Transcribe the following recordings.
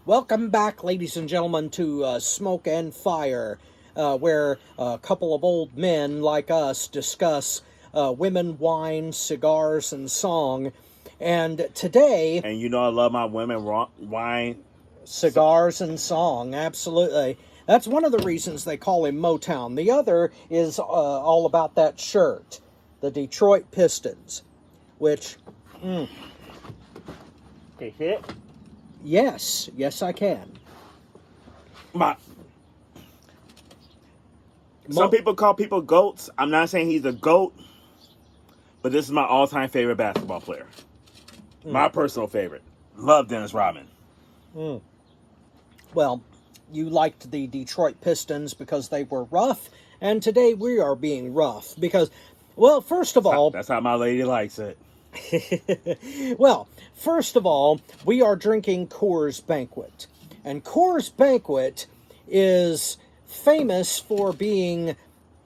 Welcome back, ladies and gentlemen, to Smoke and Fire, where a couple of old men like us discuss women, wine, cigars, and song. And today, And you know I love my women wine. cigars and song, absolutely. That's one of the reasons they call him Motown. The other is all about that shirt, the Detroit Pistons, which, Can you see it? yes, I can. Some people call people goats. I'm not saying he's a goat, but this is my all-time favorite basketball player. My personal favorite. Love Dennis Rodman. Well, you liked the Detroit Pistons because they were rough, and today we are being rough because, well, first of all, That's how my lady likes it. well, first of all, we are drinking Coors Banquet, and Coors Banquet is famous for being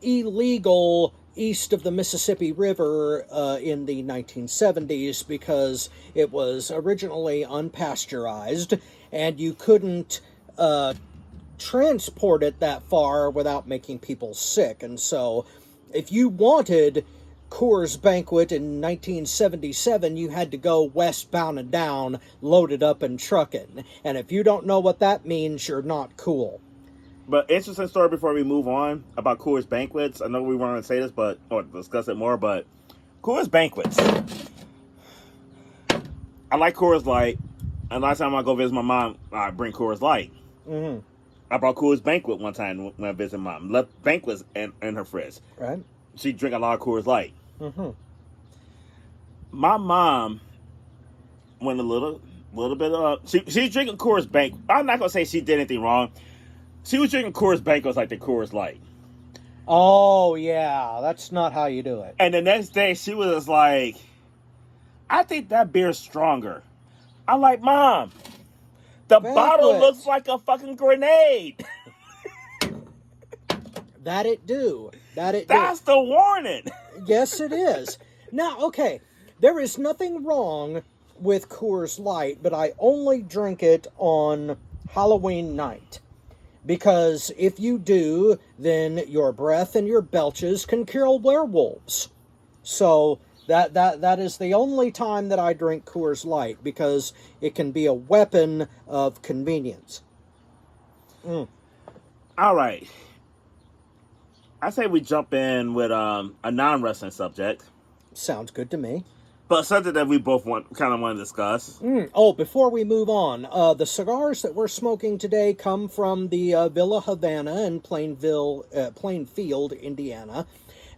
illegal east of the Mississippi River in the 1970s because it was originally unpasteurized and you couldn't transport it that far without making people sick. And so if you wanted Coors Banquet in 1977, you had to go westbound and down, loaded up and trucking. And if you don't know what that means, you're not cool. But interesting story before we move on about Coors Banquets. I know we want to say this, or discuss it more, but Coors Banquets. I like Coors Light. And last time I go visit my mom, I bring Coors Light. Mm-hmm. I brought Coors Banquet one time when I visited mom. Left Banquets in her fridge. Right? She drink a lot of Coors Light. Mm-hmm. My mom went a little bit of... She's drinking Coors Banquet. I'm not going to say she did anything wrong. She was drinking Coors Banquets like the Coors Light. Oh, yeah. That's not how you do it. And the next day, she was like, I think that beer's stronger. I'm like, Mom, the bottle looks like a fucking grenade. That it do. That's the warning. Yes, it is. Now, okay, there is nothing wrong with Coors Light, but I only drink it on Halloween night. Because if you do, then your breath and your belches can kill werewolves. So that is the only time that I drink Coors Light, because it can be a weapon of convenience. All right. I say we jump in with a non-wrestling subject. Sounds good to me. But something that we both want to discuss. Oh, before we move on, the cigars that we're smoking today come from the Villa Havana in Plainfield, Indiana.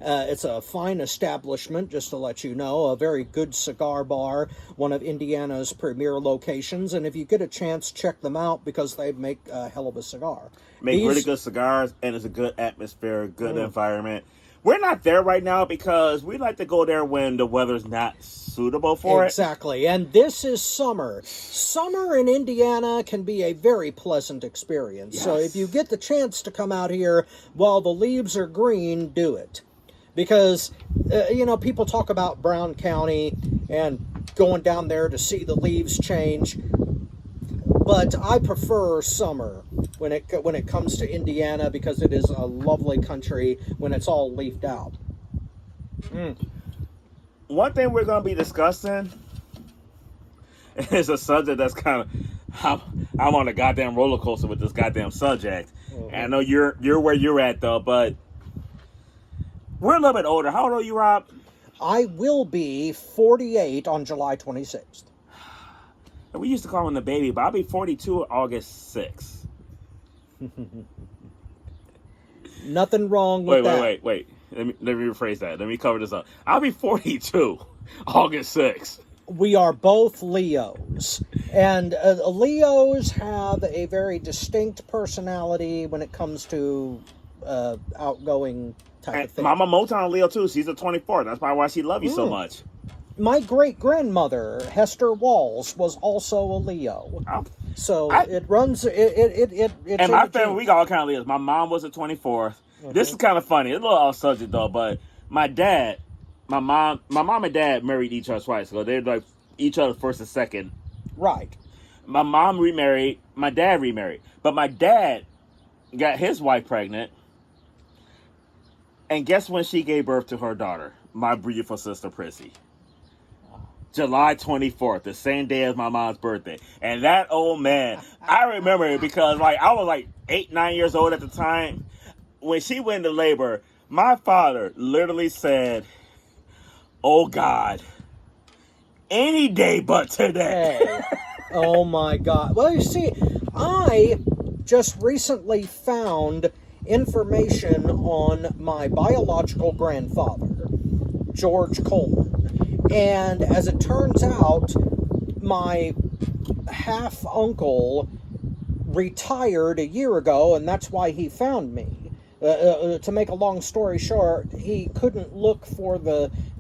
It's a fine establishment, just to let you know, a very good cigar bar, one of Indiana's premier locations, and if you get a chance, check them out because they make a hell of a cigar. Make really good cigars, and it's a good atmosphere, good environment. We're not there right now because we like to go there when the weather's not suitable for it. Exactly, and this is summer. Summer in Indiana can be a very pleasant experience. Yes. So if you get the chance to come out here while the leaves are green, do it. Because, people talk about Brown County and going down there to see the leaves change. But I prefer summer when it comes to Indiana because it is a lovely country when it's all leafed out. One thing we're going to be discussing is a subject that's kind of... I'm on a goddamn roller coaster with this goddamn subject. Mm-hmm. And I know you're where you're at, though, but we're a little bit older. How old are you, Rob? I will be 48 on July 26th. We used to call him the baby, but I'll be 42 August 6th. Nothing wrong with that. Wait. Let me rephrase that. Let me cover this up. I'll be 42 August 6th. We are both Leos. And Leos have a very distinct personality when it comes to outgoing type of thing. Mama Motown Leo, too. She's a 24. That's probably why she loves you so much. My great-grandmother, Hester Walls, was also a Leo. So it runs... And my family, we got all kind of Leos. My mom was a 24th. Mm-hmm. This is kind of funny. It's a little off subject, though, but my mom and dad married each other twice. So they're like each other first and second. Right. My mom remarried. My dad remarried. But my dad got his wife pregnant. And guess when she gave birth to her daughter? My beautiful sister, Prissy. July 24th, the same day as my mom's birthday. And that old man, I remember it because like I was like 8, 9 years old at the time. When she went into labor, my father literally said, "Oh God, any day but today." Hey. Oh my God. Well, you see, I just recently found information on my biological grandfather, George Coleman. And as it turns out, my half uncle retired a year ago, and that's why he found me. To make a long story short, he couldn't look for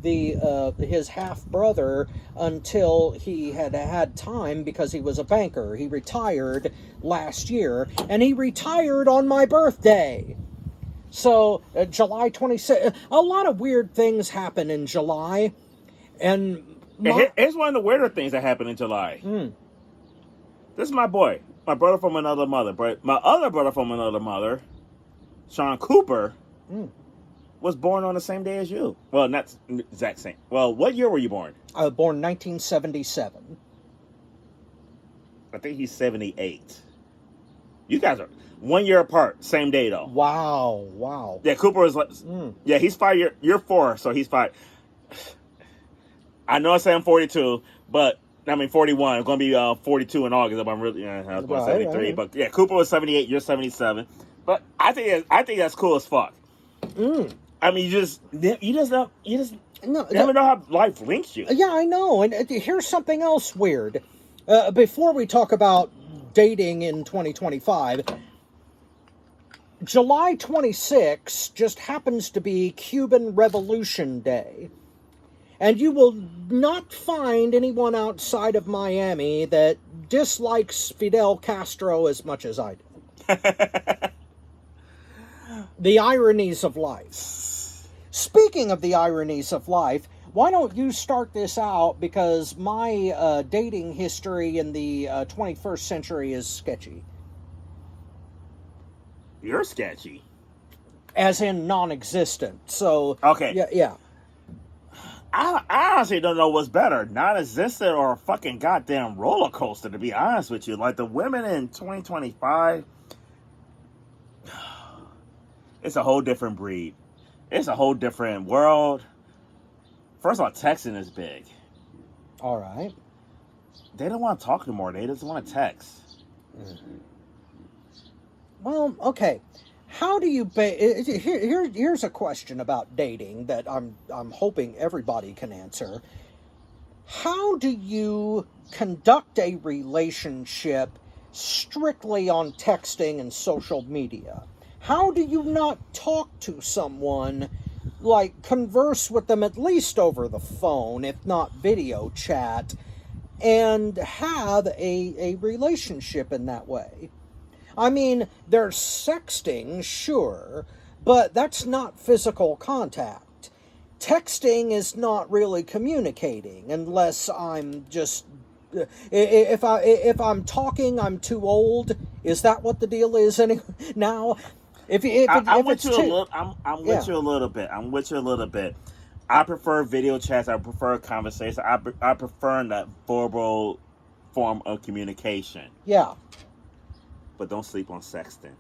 his half brother until he had time because he was a banker. He retired last year, and he retired on my birthday. So July 26th. A lot of weird things happen in July, and Here's one of the weirder things that happened in July. This is my boy, my brother from another mother, but my other brother from another mother, Sean Cooper, was born on the same day as you. Well, not exact same. Well, what year were you born? I was born 1977. I think he's 78. You guys are 1 year apart, same day though. Wow. Yeah, Cooper is like, yeah, he's 5 years. You're 4, so he's 5. I know I say I'm 42, but I mean 41. I'm gonna be 42 in August. If I'm really, I was born 73. Right. But yeah, Cooper was 78. You're 77. But I think that's cool as fuck. I mean, you just never know how life links you. Yeah, I know. And here's something else weird. Before we talk about dating in 2025, July 26 just happens to be Cuban Revolution Day. And you will not find anyone outside of Miami that dislikes Fidel Castro as much as I do. The ironies of life. Speaking of the ironies of life, why don't you start this out? Because my dating history in the 21st century is sketchy. You're sketchy. As in non-existent. So, okay. Yeah. I honestly don't know what's better, non-existent or a fucking goddamn roller coaster, to be honest with you. Like, the women in 2025, it's a whole different breed. It's a whole different world. First of all, texting is big. All right. They don't want to talk anymore. They just want to text. Well, okay. How do you here's a question about dating that I'm hoping everybody can answer. How do you conduct a relationship strictly on texting and social media? How do you not talk to someone, like converse with them at least over the phone, if not video chat, and have a relationship in that way? I mean, there's sexting, sure, but that's not physical contact. Texting is not really communicating unless I'm just if I'm talking, I'm too old. Is that what the deal is now? I'm with you a little bit. I prefer video chats. I prefer conversation. I prefer that verbal form of communication. Yeah. But don't sleep on sexting.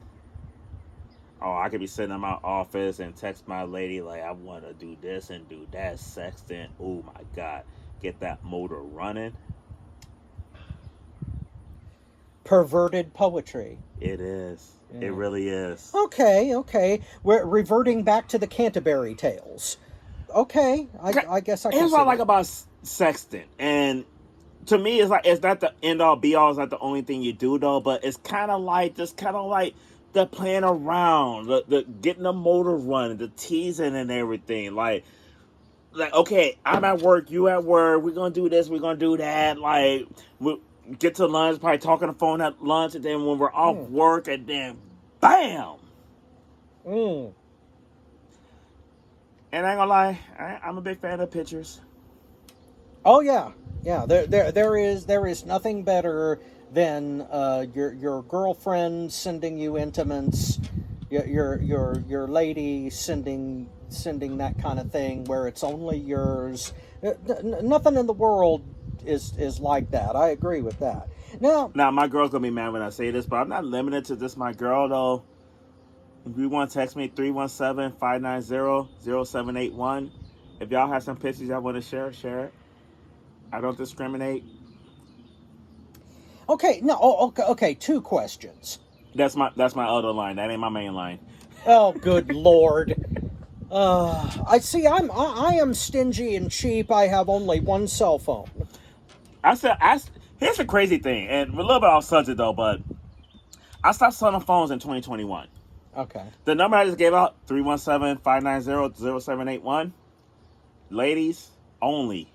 Oh, I could be sitting in my office and text my lady like, I want to do this and do that. Sexting. Oh my God. Get that motor running. Perverted poetry. It is. Yeah. It really is. Okay. We're reverting back to the Canterbury Tales. Okay. I guess I can. Here's what I like about sexting. And to me, it's not the end all be all. It's not the only thing you do though. But it's kind of like the playing around, the getting the motor running, the teasing and everything. Like okay, I'm at work, you at work. We're gonna do this. We're gonna do that. Like we get to lunch, probably talk on the phone at lunch, and then when we're off work, and then bam. And I ain't gonna lie, I'm a big fan of pictures. Oh yeah. There is nothing better than your girlfriend sending you intimates, your lady sending that kind of thing where it's only yours. Nothing in the world is like that. I agree with that. Now, my girl's gonna be mad when I say this, but I'm not limited to just my girl though. If you want to text me 317-590-0781. If y'all have some pictures y'all want to share it. I don't discriminate. Okay, no, okay. 2 questions. That's my other line. That ain't my main line. Oh, good Lord. I see. I am stingy and cheap. I have only one cell phone. Here's the crazy thing, and a little bit off subject though, but I stopped selling phones in 2021. Okay. The number I just gave out, 317-590-0781. Ladies only.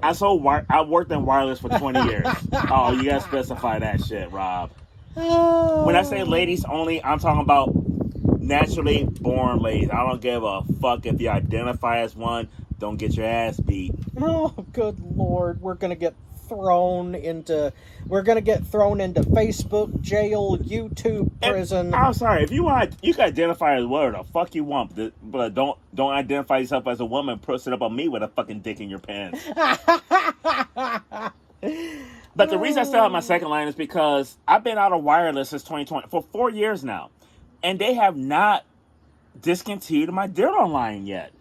I worked in wireless for 20 years. Oh, you gotta specify that shit, Rob. When I say ladies only, I'm talking about naturally born ladies. I don't give a fuck if you identify as one. Don't get your ass beat. Oh, good Lord. We're gonna get thrown into Facebook jail, YouTube prison. I'm sorry, if you want, you can identify as whatever the fuck you want, but don't identify yourself as a woman. Put it up on me with a fucking dick in your pants. But the reason I still have my second line is because I've been out of wireless since 2020 for 4 years now, and they have not discontinued my dildo line yet.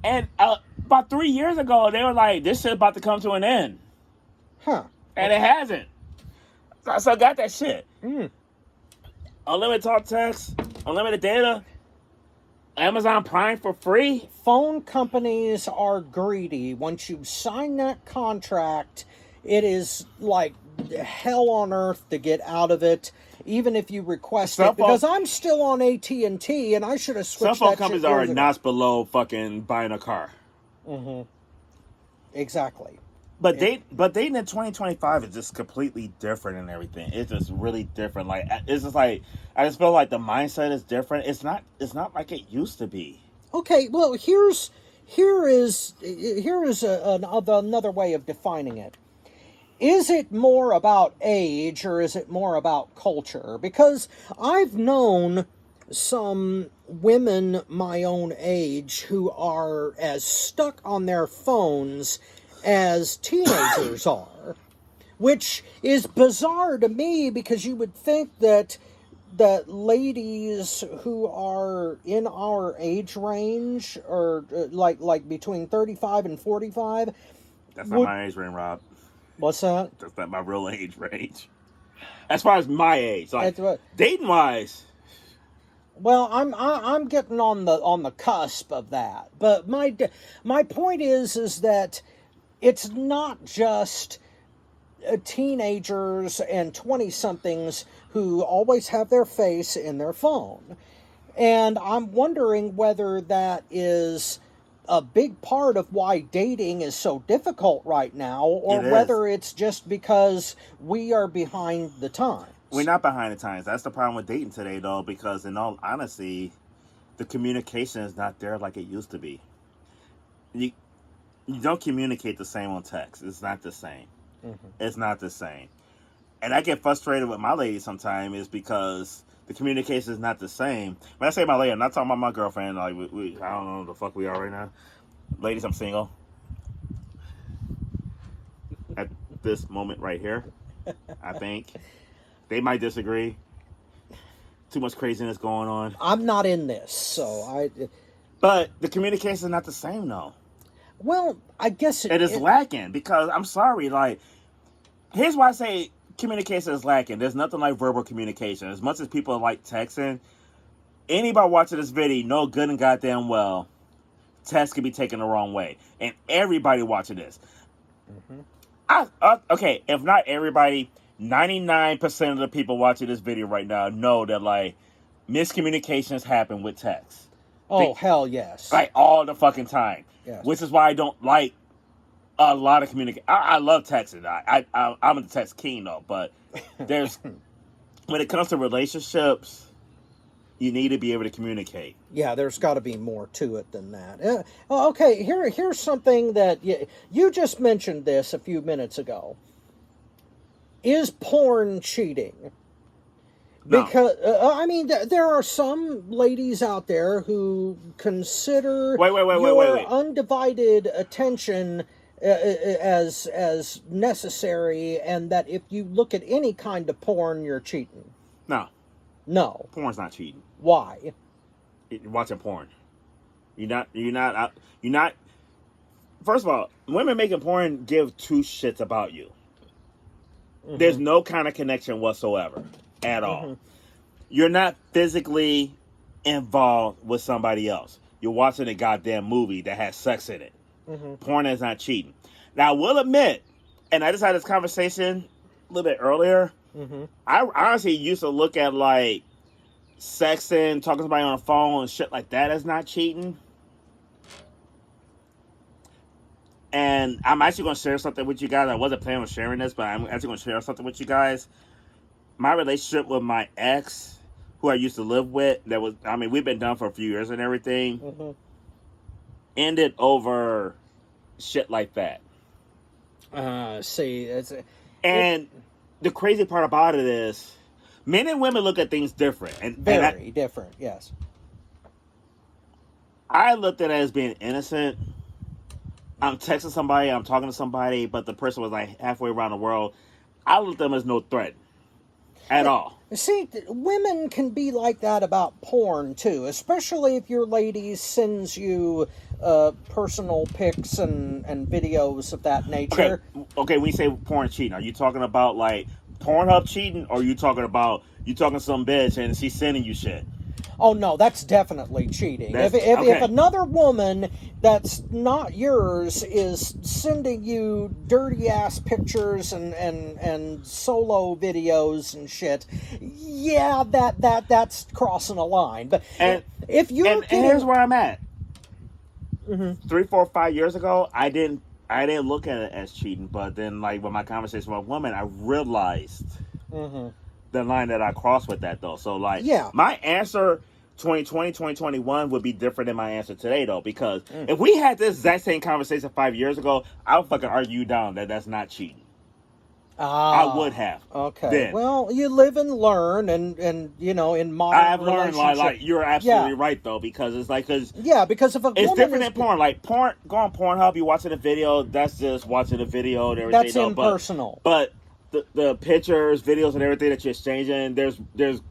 And about 3 years ago, they were like, "This shit about to come to an end." Huh. And it hasn't. So I got that shit. Unlimited talk text, unlimited data, Amazon Prime for free. Phone companies are greedy. Once you sign that contract, it is like hell on earth to get out of it, even if you request it. Because I'm still on AT&T, and I should have switched. Cell phone companies are a notch below fucking buying a car. Mm-hmm. Exactly. But dating in 2025 is just completely different and everything. It's just really different. Like, it's just like, I just feel like the mindset is different. It's not like it used to be. Okay, well, here is another way of defining it. Is it more about age or is it more about culture? Because I've known some women my own age who are as stuck on their phones as teenagers are, which is bizarre to me because you would think that ladies who are in our age range, or like between 35 and 45, that's not my age range, Rob. What's that? That's not my real age range. As far as my age, like dating wise. Well, I'm getting on the cusp of that. But my point is that it's not just teenagers and 20-somethings who always have their face in their phone. And I'm wondering whether that is a big part of why dating is so difficult right now, or whether it's just because we are behind the times. We're not behind the times. That's the problem with dating today, though, because in all honesty, the communication is not there like it used to be. You don't communicate the same on text. It's not the same. Mm-hmm. It's not the same. And I get frustrated with my lady sometimes is because the communication is not the same. When I say my lady, I'm not talking about my girlfriend. Like we I don't know what the fuck we are right now. Ladies, I'm single. At this moment right here, I think. They might disagree. Too much craziness going on. I'm not in this, so But the communication is not the same, though. Well, I guess it is lacking because I'm sorry. Like, here's why I say communication is lacking. There's nothing like verbal communication. As much as people like texting, anybody watching this video know good and goddamn well text can be taken the wrong way, and everybody watching this. Mm-hmm. Okay, if not everybody, 99% of the people watching this video right now know that like miscommunications happen with text. Oh, hell yes. Like all the fucking time. Yes. Which is why I don't like a lot of communication. I love texting. I'm a text king though, but there's when it comes to relationships, You need to be able to communicate. Yeah, there's got to be more to it than that. Okay, here's something that you just mentioned this a few minutes ago. Is porn cheating? No. Because I mean, there are some ladies out there who consider Wait. your undivided attention as necessary, and that if you look at any kind of porn, you're cheating. No. No. Porn's not cheating. Why? You're watching porn. You're not. First of all, women making porn give two shits about you. Mm-hmm. There's no kind of connection whatsoever at all. Mm-hmm. You're not physically involved with somebody else. You're watching a goddamn movie that has sex in it. Mm-hmm. Porn is not cheating. Now, I will admit, and I just had this conversation a little bit earlier. Mm-hmm. I honestly used to look at like sexting, talking to somebody on the phone and shit like that as not cheating. And I'm actually going to share something with you guys. I wasn't planning on sharing this, but I'm actually going to share something with you guys. My relationship with my ex, who I used to live with, we've been done for a few years and everything, mm-hmm. ended over shit like that. And the crazy part about it is, men and women look at things different. Very different, yes. I looked at it as being innocent. I'm texting somebody, I'm talking to somebody, but the person was like halfway around the world. I looked at them as no threat at all. See, women can be like that about porn too, especially if your lady sends you personal pics and videos of that nature. Okay, when you say porn cheating, are you talking about like Pornhub cheating, or are you talking to some bitch and she's sending you shit? Oh no, that's definitely cheating. If another woman that's not yours is sending you dirty ass pictures and solo videos and shit, yeah, that's crossing a line. But if you're and here's where I'm at. Mm-hmm. 3, 4, 5 years ago, I didn't look at it as cheating, but then like with my conversation with a woman, I realized mm-hmm. the line that I crossed with that though. So like, my answer 2020, 2021 would be different than my answer today though, because if we had this exact same conversation 5 years ago, I would fucking argue you down that that's not cheating. I would have. Okay. Then. Well, you live and learn, and you know, in modern I have learned like you're absolutely right though, because it's like because if a it's woman different than porn. Like porn, go on Pornhub, you watching a video. That's just watching a video and everything. That's impersonal. But the pictures, videos, and everything that you're exchanging,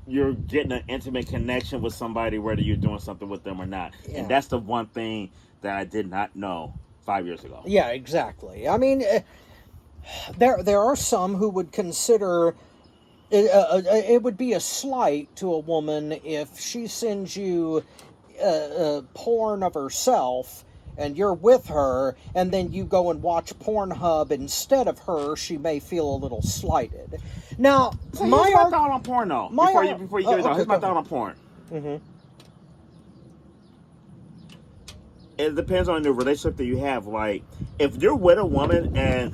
you're getting an intimate connection with somebody, whether you're doing something with them or not. Yeah. And that's the one thing that I did not know 5 years ago. Yeah, exactly. I mean, there are some who would consider it would be a slight to a woman if she sends you porn of herself and you're with her, and then you go and watch Pornhub instead of her. She may feel a little slighted. Now, so my thought on porn, though. Before you get it on, here's my thought on porn. Mm-hmm. It depends on the relationship that you have. Like, if you're with a woman and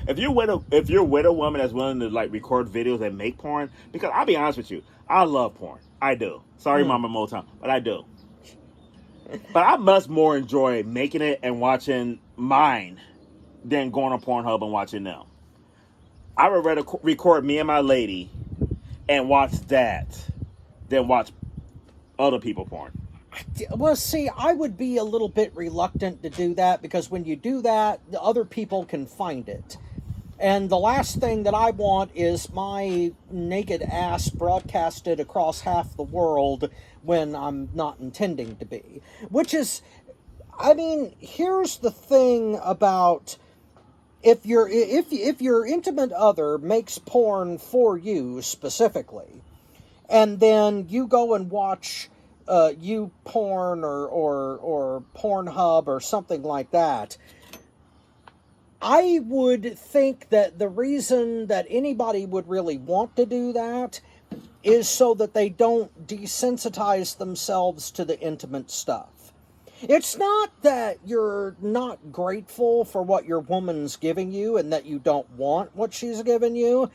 if you're with a woman that's willing to like record videos and make porn, because I'll be honest with you, I love porn. I do. Sorry, Mama Motown, but I do. But I much more enjoy making it and watching mine than going on Pornhub and watching them. I would rather record me and my lady and watch that than watch other people porn. Well, see, I would be a little bit reluctant to do that, because when you do that, the other people can find it. And the last thing that I want is my naked ass broadcasted across half the world when I'm not intending to be. Which is, I mean, here's the thing about if your intimate other makes porn for you specifically, and then you go and watch YouPorn or Pornhub or something like that, I would think that the reason that anybody would really want to do that is so that they don't desensitize themselves to the intimate stuff. It's not that you're not grateful for what your woman's giving you and that you don't want what she's giving you.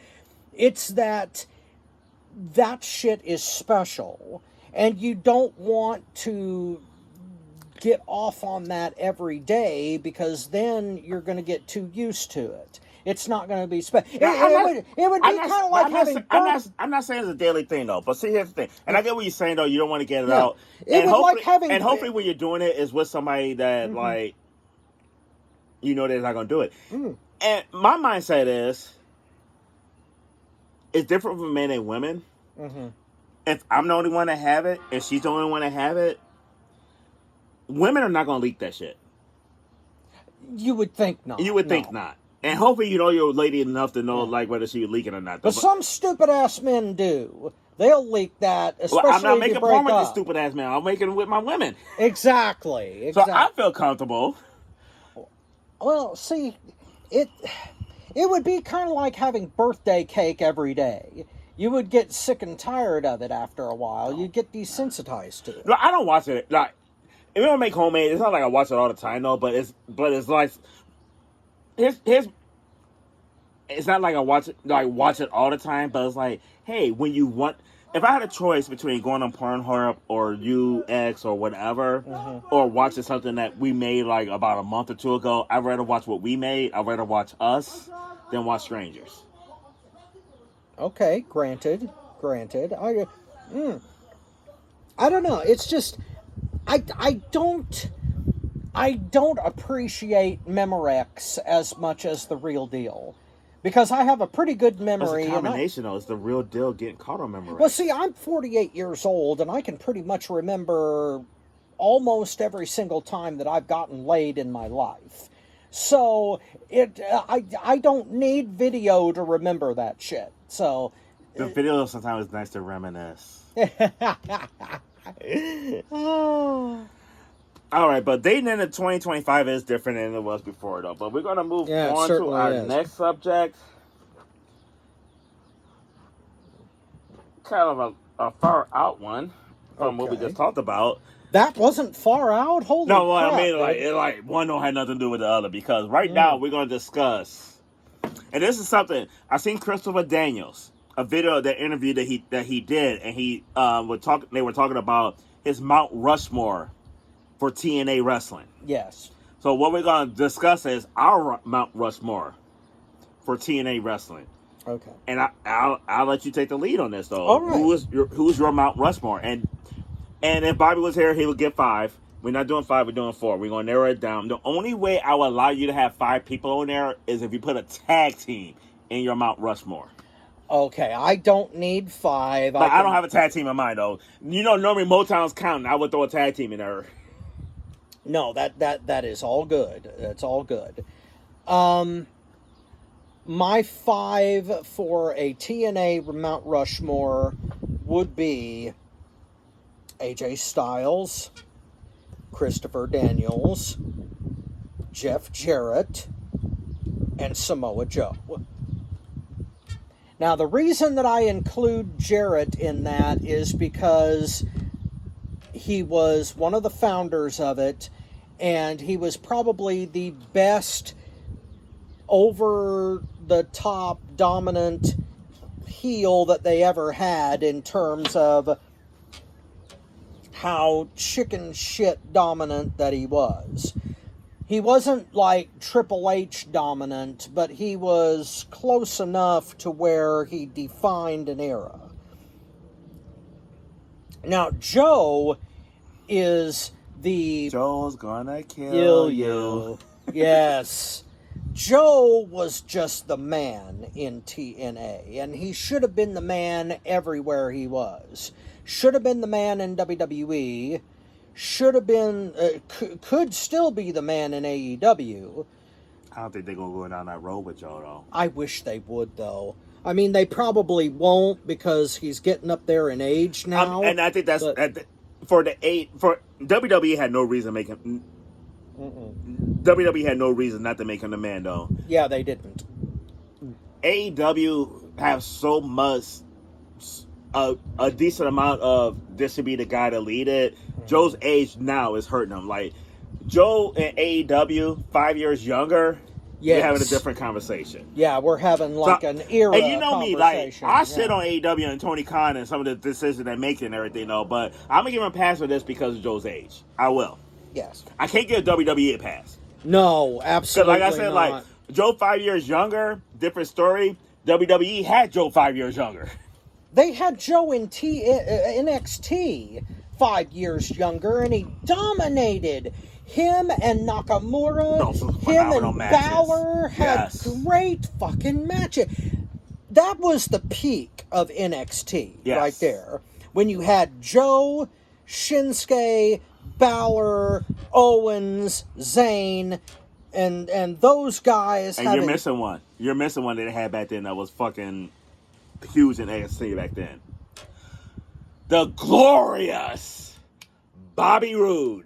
It's that that shit is special. And you don't want to get off on that every day because then you're going to get too used to it. It's not going to be special. It would be kind of like having. I'm not saying it's a daily thing though. But see, here's the thing, and I get what you're saying though. You don't want to get it out, It and would like having. and hopefully when you're doing it is with somebody that like, you know, they're not going to do it. And my mindset is, it's different for men and women. If I'm the only one to have it, and she's the only one to have it, women are not going to leak that shit. You would think not. You would think not. And hopefully you know your lady enough to know like whether she's leaking or not. But some stupid ass men do. They'll leak that, especially well, I'm not if making you break porn with up. this stupid ass man. I'm making it with my women. Exactly. So I feel comfortable. Well, see, it would be kind of like having birthday cake every day. You would get sick and tired of it after a while. You'd get desensitized to it. No, I don't watch it. Like, if I make homemade, it's not like I watch it all the time, though. But it's like, it's not like I watch it all the time. But it's like, hey, when you want, if I had a choice between going on Pornhub or UX or whatever, or watching something that we made like about a month or two ago, I'd rather watch what we made. I'd rather watch us than watch strangers. Okay, granted. I don't know. It's just I don't appreciate Memorex as much as the real deal. Because I have a pretty good memory. It's a combination, though. It's the real deal getting caught on Memorex. Well, see, I'm 48 years old, and I can pretty much remember almost every single time that I've gotten laid in my life. So I don't need video to remember that shit. So the video sometimes is nice to reminisce. All right, but dating into 2025 is different than it was before, though. But we're going to move on to our next subject. Kind of a far out one from what we just talked about. That wasn't far out? Holy crap. No, I mean, like one don't have nothing to do with the other, because right now we're going to discuss, and this is something, I seen Christopher Daniels, a video, that interview that he did, and they were talking about his Mount Rushmore for TNA wrestling. Yes. So what we're going to discuss is our Mount Rushmore for TNA wrestling. Okay. And I'll let you take the lead on this, though. All right. Who's your Mount Rushmore? And if Bobby was here, he would get 5. We're not doing 5, we're doing 4. We're going to narrow it down. The only way I will allow you to have 5 people on there is if you put a tag team in your Mount Rushmore. Okay, I don't need 5. I don't have a tag team in mind, though. You know, normally Motown's counting. I would throw a tag team in there. No, that is all good. That's all good. My 5 for a TNA Mount Rushmore would be AJ Styles, Christopher Daniels, Jeff Jarrett, and Samoa Joe. Now, the reason that I include Jarrett in that is because he was one of the founders of it, and he was probably the best over-the-top dominant heel that they ever had in terms of how chicken shit dominant that he was. He wasn't like Triple H dominant, but he was close enough to where he defined an era. Now, Joe is the... Joe's gonna kill you. Yes. Joe was just the man in TNA, and he should have been the man everywhere he was. Should have been the man in WWE. Should have been, could still be the man in AEW. I don't think they're going to go down that road with Joe, though. I wish they would, though. I mean, they probably won't, because he's getting up there in age now. And I think that's... For WWE had no reason to make him... WWE had no reason not to make him the man, though. Yeah, they didn't. AEW have so much... A decent amount of this should be the guy to lead it. Joe's age now is hurting him. Like, Joe in AEW, 5 years younger, Yes. We're having a different conversation. Yeah, we're having like an era. And you know me, like conversation. I shit on AEW and Tony Khan and some of the decisions they make and everything, though. But I'm gonna give him a pass for this because of Joe's age. I will. Yes. I can't give WWE a pass. No, Because absolutely like I said, not. like Joe 5 years younger, different story. WWE had Joe 5 years younger. They had Joe in NXT 5 years younger, and he dominated. Him and Nakamura, Those were him phenomenal and matches. Balor had Yes. great fucking matches. That was the peak of NXT Yes. right there. When you had Joe, Shinsuke, Balor, Owens, Zayn, and those guys And having... you're missing one. You're missing one that they had back then that was fucking huge in NXT back then. The glorious Bobby Roode.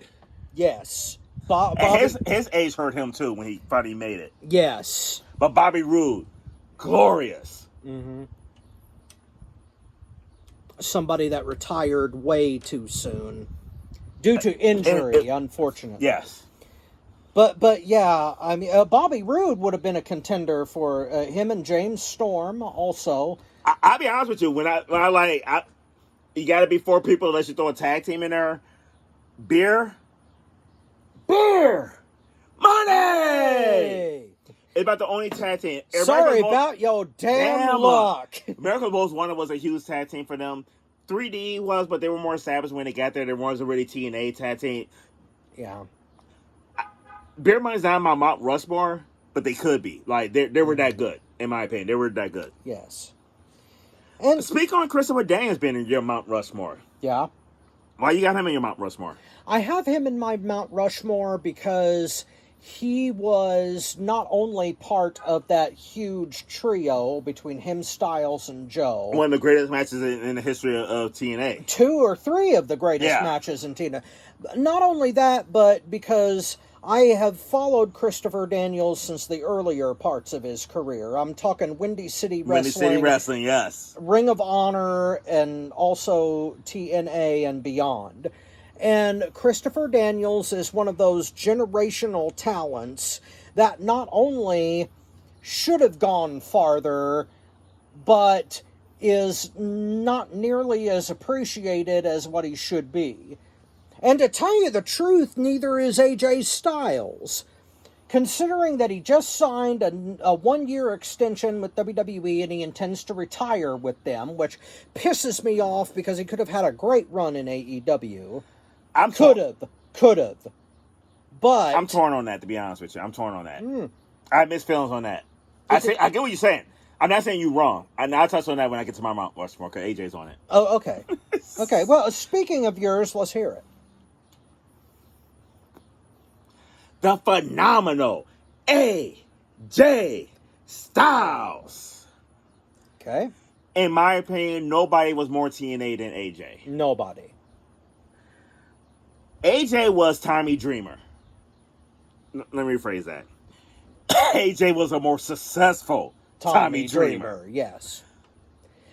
Yes. And Bobby, his age hurt him too when he finally made it. yes. But Bobby Roode, glorious. Somebody that retired way too soon due to injury, unfortunately. Yes. But yeah, I mean, Bobby Roode would have been a contender for him and James Storm also. I'll be honest with you. When I you got to be 4 people unless you throw a tag team in there. Beer, money. Hey. It's about the only tag team. Sorry America's about your damn Damn luck. America's Most Wanted was a huge tag team for them. 3D was, but they were more established when they got there. There wasn't really TNA tag team. Yeah. Beer Money's not my Mount Rushmore, but they could be. Like they were that good, in my opinion. They were that good. Yes. And Speak on Christopher Daniels being in your Mount Rushmore. yeah. Why you got him in your Mount Rushmore? I have him in my Mount Rushmore because he was not only part of that huge trio between him, Styles, and Joe. One of the greatest matches in the history of TNA. 2 or 3 of the greatest Yeah. matches in TNA. Not only that, but because I have followed Christopher Daniels since the earlier parts of his career. I'm talking Windy City Wrestling, Windy City Wrestling, yes. Ring of Honor, and also TNA and beyond. And Christopher Daniels is one of those generational talents that not only should have gone farther, but is not nearly as appreciated as what he should be. And to tell you the truth, neither is AJ Styles. Considering that he just signed a 1-year extension with WWE and he intends to retire with them, which pisses me off because he could have had a great run in AEW. Could have. But I'm torn on that, to be honest with you. I'm torn on that. I have mixed feelings on that. I get what you're saying. I'm not saying you're wrong. I'll touch on that when I get to my Mount Rushmore, because AJ's on it. Oh, okay. Okay, well, speaking of yours, let's hear it. The phenomenal AJ Styles. Okay? In my opinion, nobody was more TNA than AJ. Nobody. AJ was Tommy Dreamer. Let me rephrase that. AJ was a more successful Tommy Dreamer. Yes.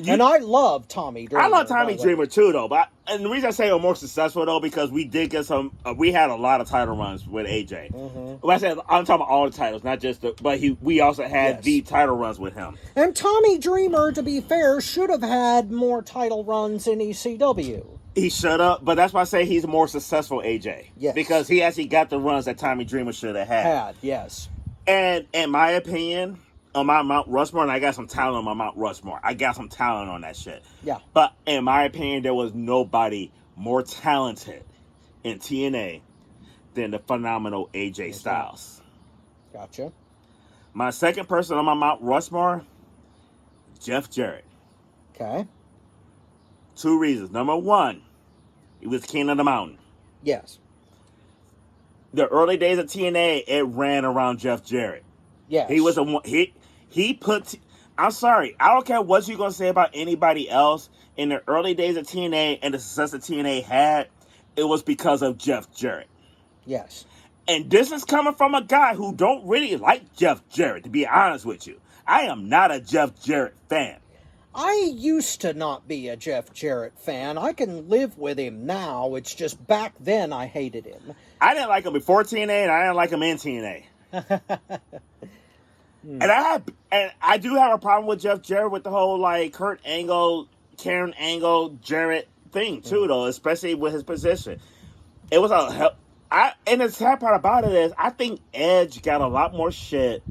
And I love Tommy Dreamer. I love Tommy by the way. Dreamer too, though. But and the reason I say we're more successful though, because we did get some. We had a lot of title runs with AJ. When I said I'm talking about all the titles, not just the. But we also had Yes. the title runs with him. And Tommy Dreamer, to be fair, should have had more title runs in ECW. He shut up, but that's why I say he's a more successful AJ. Yes. Because he actually got the runs that Tommy Dreamer should have had. Yes. And in my opinion, on my Mount Rushmore, and I got some talent on my Mount Rushmore. I got some talent on that shit. Yeah. But in my opinion, there was nobody more talented in TNA than the phenomenal AJ Styles. Gotcha. My second person on my Mount Rushmore, Jeff Jarrett. Okay. 2 reasons. Number 1, he was king of the mountain. Yes. The early days of TNA, it ran around Jeff Jarrett. Yes. He was he put. I'm sorry. I don't care what you're gonna say about anybody else. In the early days of TNA and the success that TNA had, it was because of Jeff Jarrett. Yes. And this is coming from a guy who don't really like Jeff Jarrett. To be honest with you, I am not a Jeff Jarrett fan. I used to not be a Jeff Jarrett fan. I can live with him now. It's just back then I hated him. I didn't like him before TNA, and I didn't like him in TNA. And I do have a problem with Jeff Jarrett with the whole like Kurt Angle, Karen Angle, Jarrett thing too, though, especially with his position. It was and the sad part about it is I think Edge got a lot more shit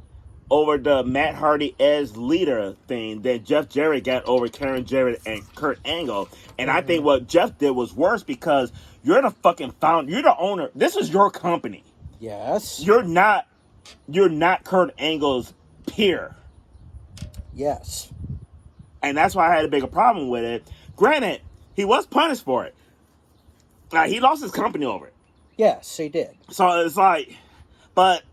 over the Matt Hardy Edge leader thing than Jeff Jarrett got over Karen Jarrett and Kurt Angle. And I think what Jeff did was worse because you're the fucking founder. You're the owner. This is your company. Yes. You're not Kurt Angle's peer. Yes. And that's why I had a bigger problem with it. Granted, he was punished for it. He lost his company over it. Yes, he did. So it's like, but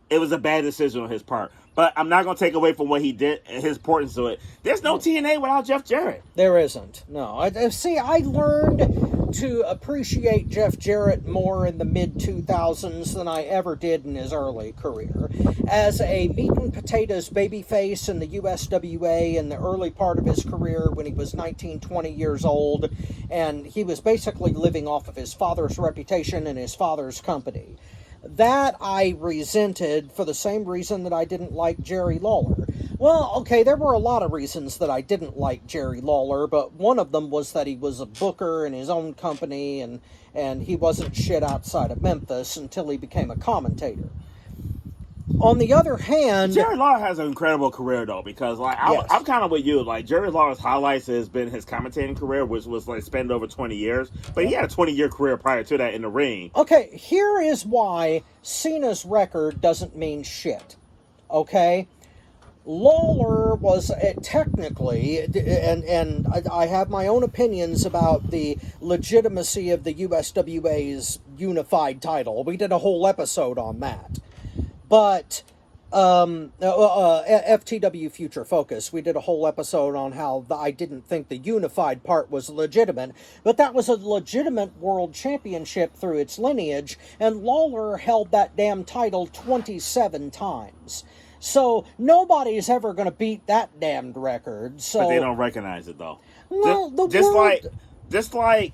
it was a bad decision on his part. But I'm not going to take away from what he did and his importance to it. There's no TNA without Jeff Jarrett. There isn't. No. I learned to appreciate Jeff Jarrett more in the mid-2000s than I ever did in his early career. As a meat and potatoes babyface in the USWA in the early part of his career when he was 19, 20 years old, and he was basically living off of his father's reputation and his father's company. That I resented for the same reason that I didn't like Jerry Lawler. Well, okay, there were a lot of reasons that I didn't like Jerry Lawler, but one of them was that he was a booker in his own company, and he wasn't shit outside of Memphis until he became a commentator. On the other hand, Jerry Lawler has an incredible career though, because like Yes. I'm kind of with you. Like Jerry Lawler's highlights has been his commentating career, which was like spent over 20 years. But he had a 20-year career prior to that in the ring. okay, here is why Cena's record doesn't mean shit. Okay? Lawler was technically, and I have my own opinions about the legitimacy of the USWA's unified title. We did a whole episode on that. But FTW Future Focus, we did a whole episode on how I didn't think the unified part was legitimate, but that was a legitimate world championship through its lineage, and Lawler held that damn title 27 times. So nobody's ever going to beat that damned record. So But they don't recognize it though. Well, just like,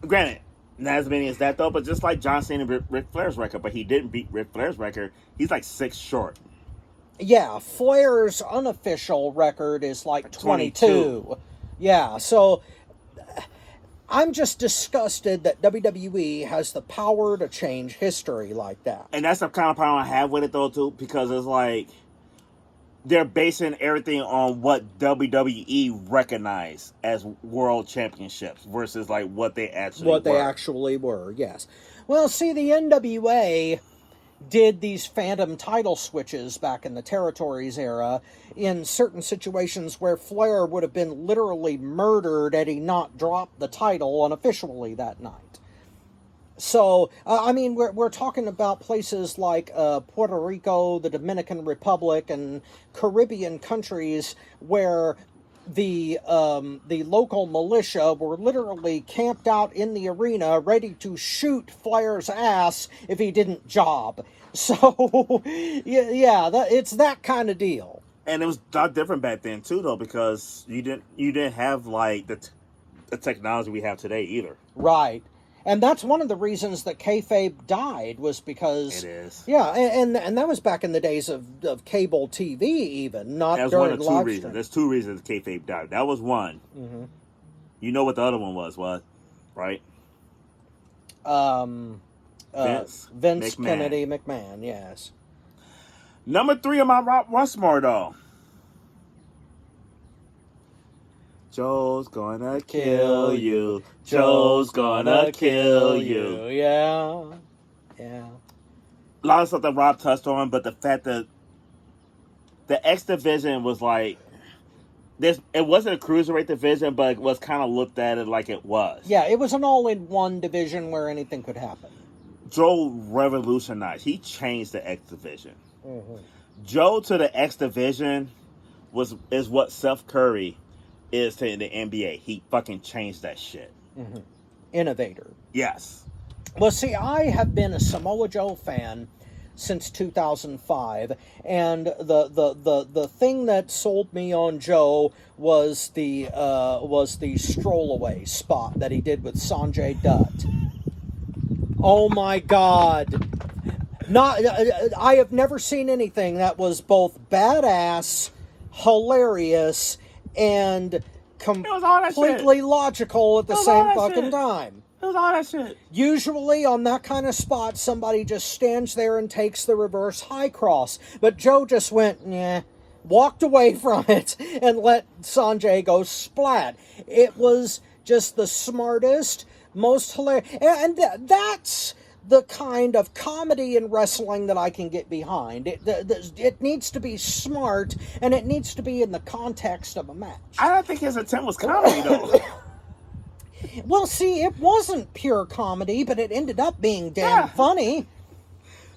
granted, not as many as that though, but just like John Cena and Ric Flair's record, but he didn't beat Ric Flair's record. He's like 6 short. Yeah, Flair's unofficial record is like 22. Yeah, so I'm just disgusted that WWE has the power to change history like that. And that's the kind of problem I have with it though too, because it's like they're basing everything on what WWE recognized as world championships versus like what they actually were, yes. Well, see, the NWA did these phantom title switches back in the territories era in certain situations where Flair would have been literally murdered had he not dropped the title unofficially that night. So, I mean, we're talking about places like Puerto Rico, the Dominican Republic, and Caribbean countries where the local militia were literally camped out in the arena ready to shoot Flair's ass if he didn't job. So, it's that kind of deal. And it was a lot different back then too, though, because you didn't have like the technology we have today either. Right. And that's one of the reasons that kayfabe died was because... It is. Yeah, and that was back in the days of cable TV even, not during live stream. That's one of 2 reasons. There's 2 reasons kayfabe died. That was one. Mm-hmm. You know what the other one was, right? Vince McMahon. Kennedy McMahon, yes. Number 3 on my Rock Rushmore, though. Joe's gonna kill you. Joe's gonna kill you. Yeah. Yeah. A lot of stuff that Rob touched on, but the fact that the X division was like this, it wasn't a cruiserweight division, but it was kind of looked at it like it was. Yeah, it was an all-in-one division where anything could happen. Joe revolutionized. He changed the X division. Mm-hmm. Joe to the X division is what Seth Curry is to the NBA. He fucking changed that shit. Mm-hmm. Innovator. Yes. Well, see, I have been a Samoa Joe fan since 2005, and the thing that sold me on Joe was the stroll away spot that he did with Sanjay Dutt. Oh my God! Not, I have never seen anything that was both badass, hilarious, and was all that completely logical at the was all same that fucking shit. time. It was all that shit. Usually on that kind of spot, somebody just stands there and takes the reverse high cross. But Joe just went, yeah, walked away from it and let Sanjay go splat. It was just the smartest, most hilarious. And that's the kind of comedy in wrestling that I can get behind. It needs to be smart, and it needs to be in the context of a match. I don't think his attempt was comedy, though. Well, see, it wasn't pure comedy, but it ended up being damn funny.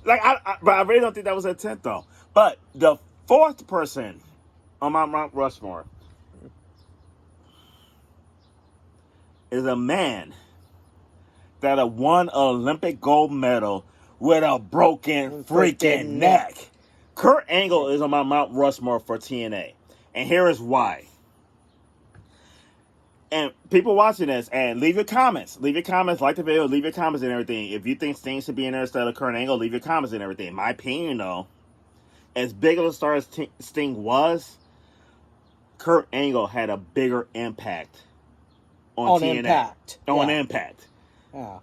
Like, but I really don't think that was an attempt, though. But the fourth person on my Mount Rushmore is a man that have won an Olympic gold medal with a broken freaking neck. Kurt Angle is on my Mount Rushmore for TNA. And here is why. And people watching this, and leave your comments. Leave your comments, like the video, leave your comments and everything. If you think Sting should be in there instead of Kurt Angle, leave your comments and everything. In my opinion, though, as big of a star as Sting was, Kurt Angle had a bigger impact on TNA. Impact. On Yeah. Impact. Yeah.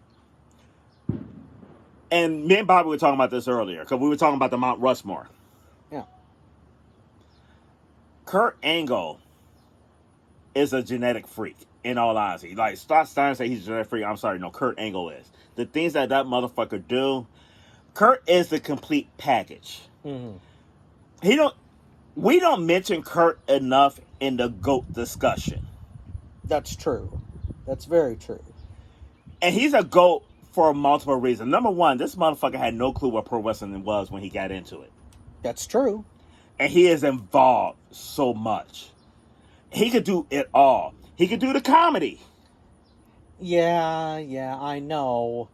And me and Bobby were talking about this earlier, because we were talking about the Mount Rushmore. Yeah. Kurt Angle is a genetic freak, in all honesty. Like, Scott Steiner say he's a genetic freak. I'm sorry, no, Kurt Angle is. The things that motherfucker do, Kurt is the complete package. Mm-hmm. We don't mention Kurt enough in the GOAT discussion. That's true. That's very true. And he's a GOAT for multiple reasons. Number one, this motherfucker had no clue what pro wrestling was when he got into it. That's true. And he is involved so much. He could do it all. He could do the comedy. Yeah, I know.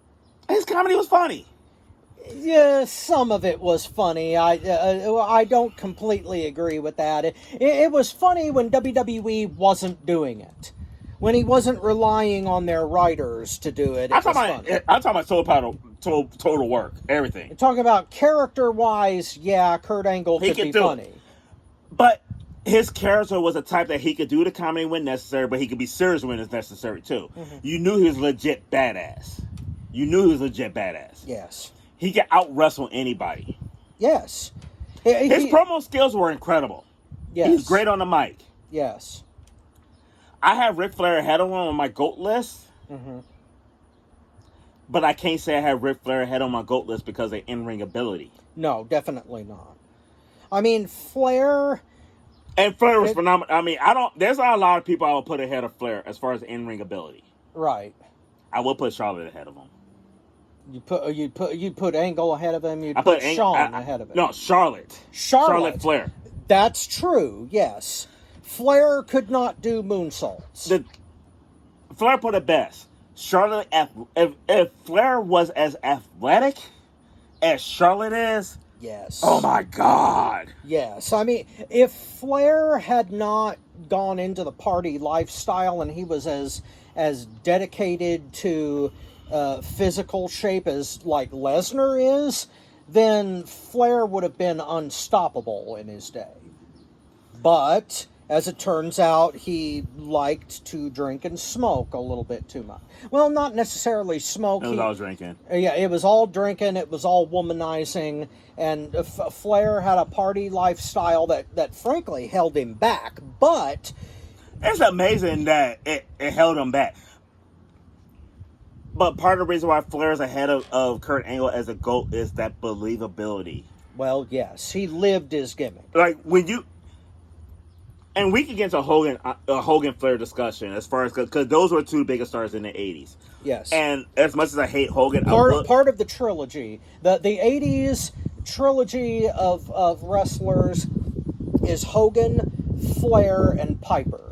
His comedy was funny. Yeah, some of it was funny. I don't completely agree with that. It was funny when WWE wasn't doing it. When he wasn't relying on their writers to do it. I'm talking about total work, everything. Talking about character-wise, yeah, Kurt Angle could be funny. But his character was a type that he could do the comedy when necessary, but he could be serious when it's necessary, too. Mm-hmm. You knew he was legit badass. Yes. He could out-wrestle anybody. Yes. His promo skills were incredible. Yes. He's great on the mic. Yes. I have Ric Flair ahead of him on my GOAT list. Mm-hmm. But I can't say I have Ric Flair ahead on my GOAT list because of in-ring ability. No, definitely not. I mean, Flair... And Flair was phenomenal. I mean, there's not a lot of people I would put ahead of Flair as far as in-ring ability. Right. I will put Charlotte ahead of him. You'd put Angle ahead of him. You'd put Shawn ahead of him. No, Charlotte Flair. That's true. Yes, Flair could not do moonsaults. Flair put it best. Charlotte, if Flair was as athletic as Charlotte is, yes. Oh my God. Yes, I mean, if Flair had not gone into the party lifestyle and he was as dedicated to physical shape as like Lesnar is, then Flair would have been unstoppable in his day. But as it turns out, he liked to drink and smoke a little bit too much. Well, not necessarily smoke. It was all drinking. Yeah, it was all drinking. It was all womanizing. And Flair had a party lifestyle that frankly held him back. But it's amazing that it held him back. But part of the reason why Flair is ahead of Kurt Angle as a GOAT is that believability. Well, yes, he lived his gimmick. Like when you, and we can get into a Hogan Flair discussion as far as because those were two biggest stars in the '80s. Yes, and as much as I hate Hogan, part of the trilogy, the '80s trilogy of wrestlers is Hogan, Flair, and Piper.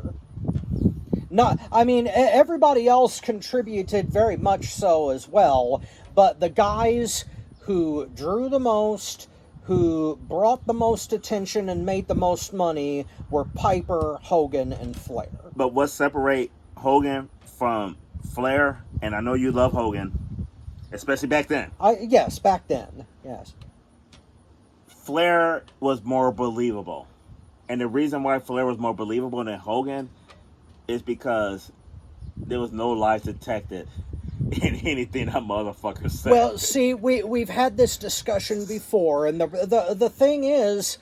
Everybody else contributed very much so as well, but the guys who drew the most, who brought the most attention and made the most money were Piper, Hogan, and Flair. But what separate Hogan from Flair, and I know you love Hogan, especially back then. Yes, back then. Yes. Flair was more believable. And the reason why Flair was more believable than Hogan is because there was no lies detected in anything that motherfucker said. Well, see, we've had this discussion before, and the thing is,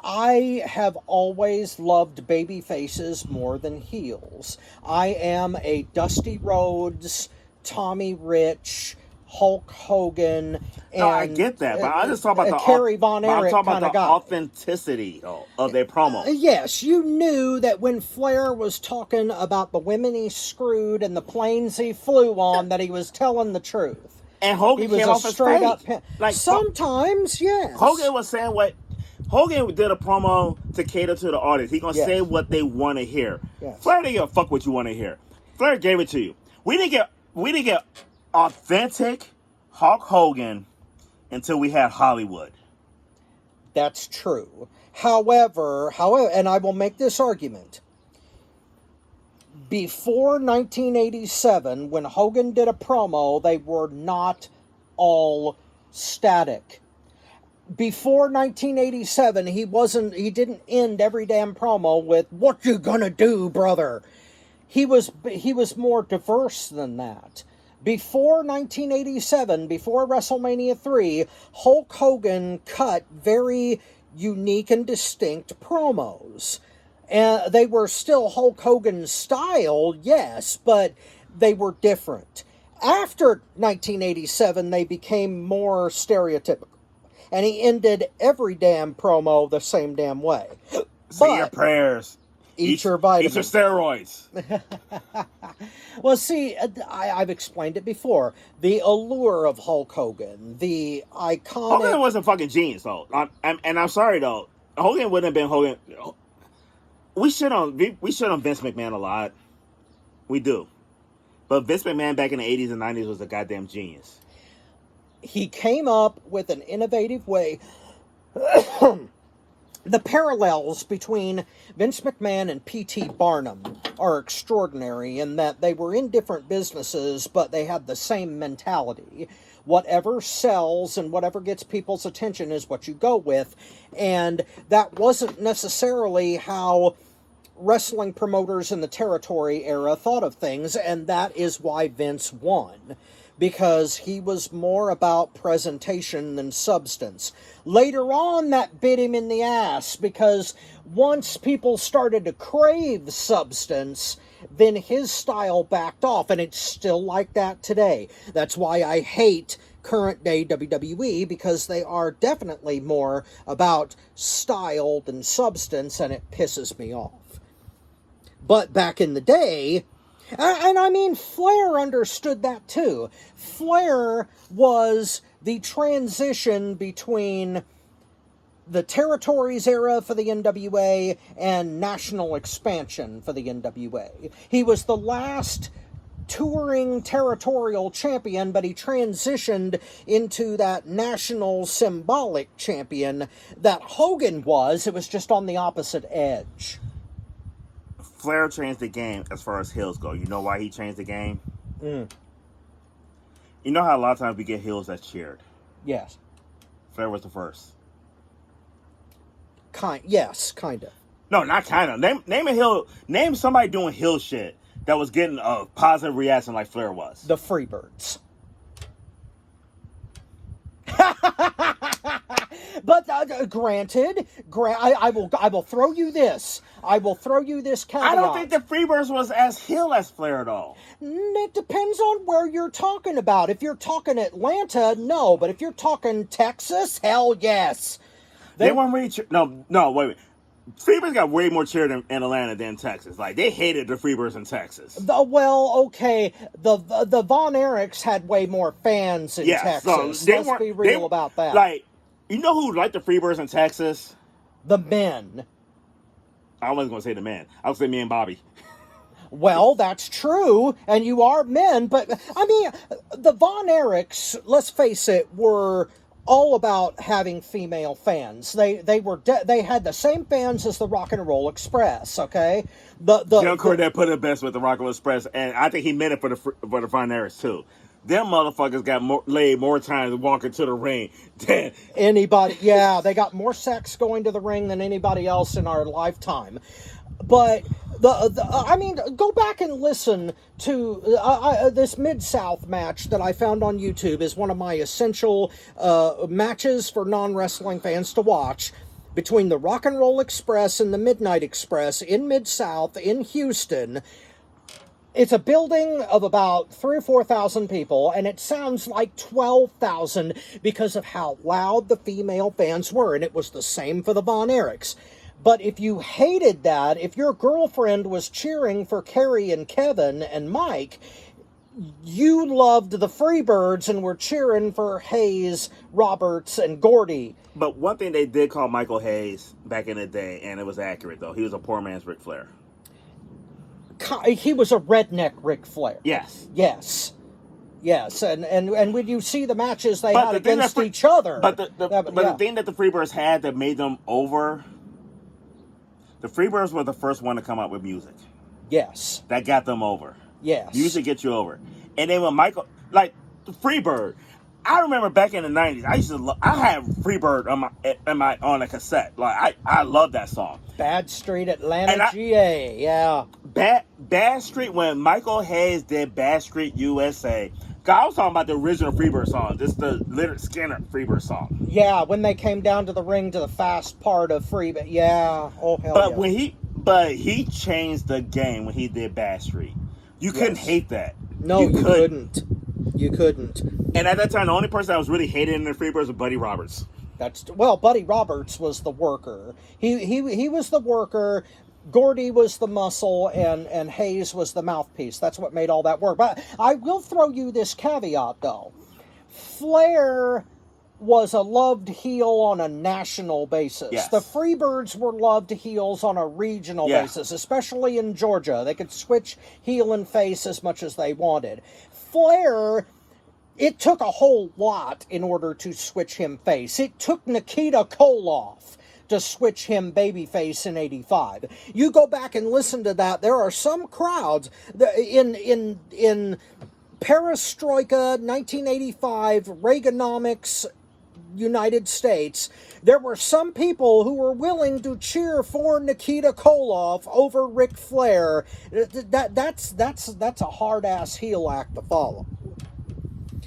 I have always loved baby faces more than heels. I am a Dusty Rhodes, Tommy Rich, Hulk Hogan, and no, I get that, but I just talk about the Kerry Von Erich I'm talking kind about of the guy. authenticity of their promo. Yes, you knew that when Flair was talking about the women he screwed and the planes he flew on, that he was telling the truth. And Hogan He was came a off as straight fake. up. Sometimes, yes. Hogan was saying what Hogan did a promo to cater to the audience. He gonna say what they want to hear. Yes. Flair didn't give a fuck what you want to hear. Flair gave it to you. We didn't get authentic Hulk Hogan until we had Hollywood. That's true. However, and I will make this argument. Before 1987, when Hogan did a promo, they were not all static. Before 1987, he didn't end every damn promo with "What you gonna do, brother?" He was more diverse than that. Before 1987, before WrestleMania 3, Hulk Hogan cut very unique and distinct promos. And they were still Hulk Hogan style, yes, but they were different. After 1987, they became more stereotypical. And he ended every damn promo the same damn way. Say your prayers. Eat your vitamins. Eat your steroids. Well, see, I've explained it before. The allure of Hulk Hogan, the iconic... Hogan wasn't fucking genius, though. I'm sorry, though. Hogan wouldn't have been Hogan. We shit on Vince McMahon a lot. We do. But Vince McMahon back in the 80s and 90s was a goddamn genius. He came up with an innovative way... The parallels between Vince McMahon and P.T. Barnum are extraordinary in that they were in different businesses, but they had the same mentality. Whatever sells and whatever gets people's attention is what you go with. And that wasn't necessarily how wrestling promoters in the territory era thought of things, and that is why Vince won. Because he was more about presentation than substance. Later on, that bit him in the ass, because once people started to crave substance, then his style backed off, and it's still like that today. That's why I hate current-day WWE, because they are definitely more about style than substance, and it pisses me off. But back in the day... And I mean, Flair understood that too. Flair was the transition between the territories era for the NWA and national expansion for the NWA. He was the last touring territorial champion, but he transitioned into that national symbolic champion that Hogan was. It was just on the opposite edge. Flair changed the game as far as heels go. You know why he changed the game? You know how a lot of times we get heels that cheered? Yes. Flair was the first. Yes, kind of. No, not kind of. Name a heel. Name somebody doing heel shit that was getting a positive reaction like Flair was. The Freebirds. But granted, I will throw you this. I will throw you this caveat. I don't think the Freebirds was as heel as Flair, though. It depends on where you're talking about. If you're talking Atlanta, no. But if you're talking Texas, hell yes. They weren't really No, wait a minute. Freebirds got way more cheered in Atlanta than Texas. Like, they hated the Freebirds in Texas. Okay. The Von Erichs had way more fans in Texas. So Let's be real about that. Like, you know who liked the Freebirds in Texas? The men. I wasn't going to say the men. I was going to say me and Bobby. Well, that's true, and you are men, but, I mean, the Von Erichs, let's face it, were all about having female fans. They had the same fans as the Rock and Roll Express, okay? Joe Cornette put it best with the Rock and Roll Express, and I think he meant it for the Von Erichs, too. them motherfuckers got laid more times walking to the ring than anybody. Yeah, they got more sex going to the ring than anybody else in our lifetime. But I mean, go back and listen to this Mid-South match that I found on YouTube is one of my essential matches for non-wrestling fans to watch, between the Rock and Roll Express and the Midnight Express in Mid-South in Houston. It's a building of about 3,000 or 4,000 people, and it sounds like 12,000 because of how loud the female fans were, and it was the same for the Von Erichs. But if you hated that, if your girlfriend was cheering for Kerry and Kevin and Mike, you loved the Freebirds and were cheering for Hayes, Roberts, and Gordy. But one thing they did call Michael Hayes back in the day, and it was accurate, though. He was a poor man's Ric Flair. He was a redneck Ric Flair. Yes. Yes. Yes, and when you see the matches they had against each other. But the thing that the Freebirds had that made them over, the Freebirds were the first one to come out with music. Yes. That got them over. Yes. Music gets you over. And then when Michael, like, Freebird, I remember back in the 90s, I had Freebird on a cassette. Like, I love that song. Bad Street, Atlanta, GA, yeah. Bad Street, when Michael Hayes did Bad Street USA, God, I was talking about the original Freebird song. This is the Leonard Skinner Freebird song. Yeah, when they came down to the ring to the fast part of Freebird. Yeah, oh hell but yeah. But he changed the game when he did Bad Street. You couldn't hate that. No, you couldn't. You couldn't. And at that time, the only person that was really hated in the Freebirds was Buddy Roberts. Buddy Roberts was the worker. He was the worker. Gordy was the muscle, and Hayes was the mouthpiece. That's what made all that work. But I will throw you this caveat, though. Flair was a loved heel on a national basis. Yes. The Freebirds were loved heels on a regional basis, especially in Georgia. They could switch heel and face as much as they wanted. Flair, it took a whole lot in order to switch him face. It took Nikita Koloff to switch him babyface in '85. You go back and listen to that. There are some crowds in Perestroika, 1985, Reaganomics, United States. There were some people who were willing to cheer for Nikita Koloff over Ric Flair. That's a hard ass heel act to follow.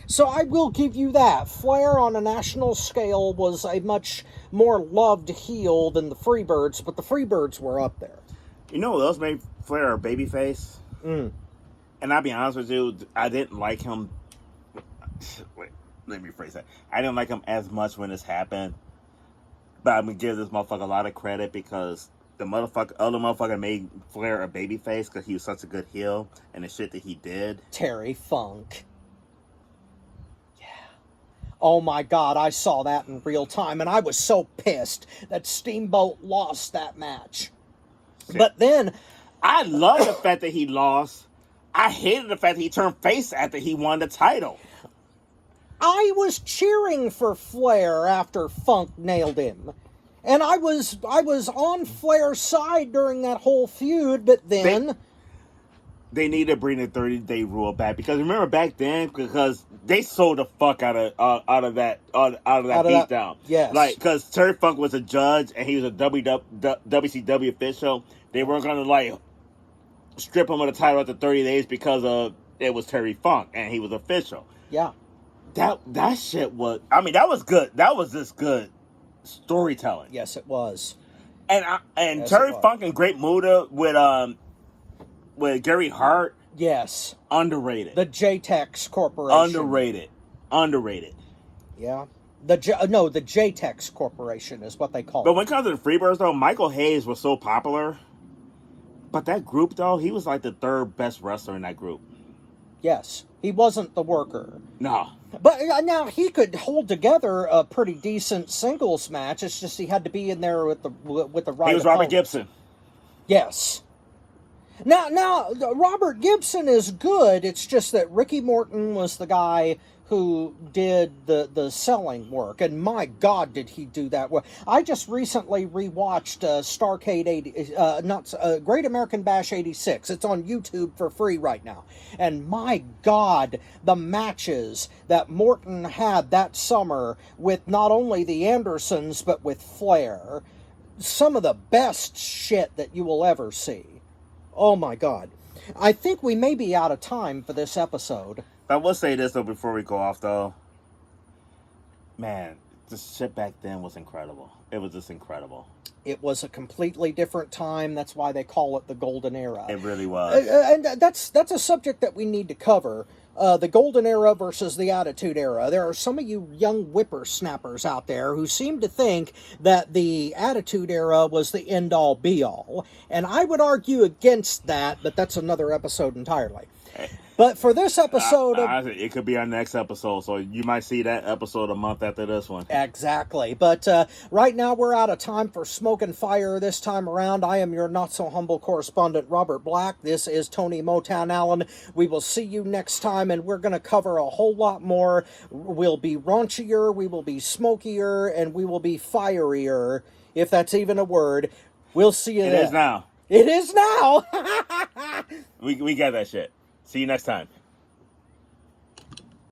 So I will give you that. Flair on a national scale was a much more loved heel than the Freebirds, but the Freebirds were up there. You know what else made Flair a babyface? And I'll be honest with you, I didn't like him. Wait, let me rephrase that. I didn't like him as much when this happened. But I'm going to give this motherfucker a lot of credit because the other motherfucker made Flair a babyface because he was such a good heel and the shit that he did. Terry Funk. Oh my God, I saw that in real time, and I was so pissed that Steamboat lost that match. Shit. But then... I love the fact that he lost. I hated the fact that he turned face after he won the title. I was cheering for Flair after Funk nailed him. And I was on Flair's side during that whole feud, but then... They need to bring the 30-day rule back because remember back then, because they sold the fuck out of that beatdown. Yes, like because Terry Funk was a judge and he was a WCW official. They weren't gonna like strip him of the title after 30 days because of it was Terry Funk and he was official. Yeah, that shit was. I mean, that was good. That was just good storytelling. Yes, it was. And yes, Terry Funk and Great Muta with Gary Hart. Yes. Underrated. The JTEX Corporation. Underrated. Yeah. The JTEX Corporation is what they call it. But when it comes to the Freebirds, though, Michael Hayes was so popular. But that group, though, he was like the third best wrestler in that group. Yes. He wasn't the worker. No. But now he could hold together a pretty decent singles match. It's just he had to be in there with the right. He was Robert Gibson. Yes. Now, Robert Gibson is good. It's just that Ricky Morton was the guy who did the selling work, and my God, did he do that well. I just recently rewatched Starcade 80, Great American Bash 86. It's on YouTube for free right now. And my God, the matches that Morton had that summer with not only the Andersons, but with Flair. Some of the best shit that you will ever see. Oh my God. I think we may be out of time for this episode. I will say this though before we go off though. Man, the shit back then was incredible. It was just incredible. It was a completely different time. That's why they call it the Golden Era. It really was. And that's a subject that we need to cover. The Golden Era versus the Attitude Era. There are some of you young whippersnappers out there who seem to think that the Attitude Era was the end-all, be-all. And I would argue against that, but that's another episode entirely. But for this episode... it could be our next episode, so you might see that episode a month after this one. Exactly. But right now we're out of time for Smoke and Fire this time around. I am your not-so-humble correspondent, Robert Black. This is Tony Motown Allen. We will see you next time, and we're going to cover a whole lot more. We'll be raunchier, we will be smokier, and we will be fierier, if that's even a word. We'll see you then. It is now. It is now! We got that shit. See you next time.